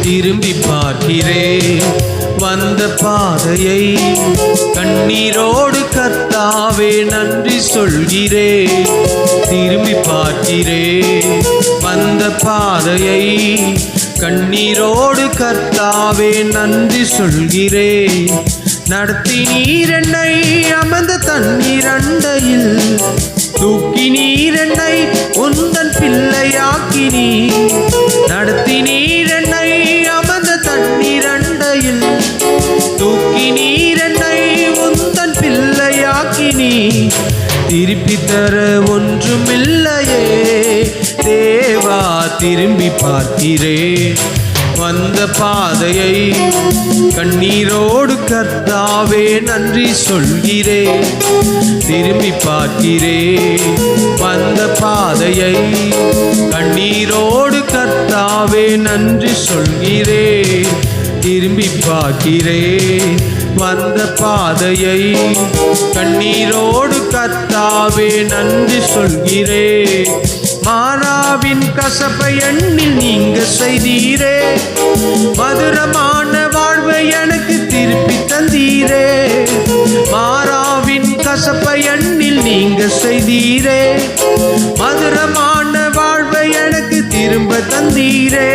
திரும்பி பார்க்கிறேன் வந்த பாதையை, கண்ணீரோடு கர்த்தாவே நன்றி சொல்கிறேன். திரும்பி பார்க்கிறேன் வந்த பாதையை, கண்ணீரோடு கர்த்தாவே நன்றி சொல்கிறேன். நடத்தி நீர் என்னை அமர்ந்த தண்ணீர் அண்டையில், தூக்கி நீர் என்னை உந்தன் பிள்ளையாக்கி நீர். நடத்தி நீர் என்னை அமர்ந்த தண்ணீர் அண்டையில், தூக்கி நீர் என்னை உந்தன் பிள்ளையாக்கி நீர். திருப்பி தர ஒன்றுமில்லையே தேவா, திரும்பி பார்க்கிறேன் வந்த பாதையை, கண்ணீரோடு கர்த்தாவே நன்றி சொல்கிறேன். திரும்பி பார்க்கிறேன் வந்த பாதையை, கண்ணீரோடு கர்த்தாவே நன்றி சொல்கிறேன். திரும்பி பார்க்கிறேன் வந்த பாதையை, கண்ணீரோடு கர்த்தாவே நன்றி சொல்கிறேன். மாறாவின் கசப்பை எண்ணில் நீங்க செய்தீரே, மதுரமான வாழ்வை எனக்கு திருப்பி தந்தீரே. மாறாவின் கசப்பை எண்ணில் நீங்க செய்தீரே, மதுரமான வாழ்வை எனக்கு திரும்ப தந்தீரே.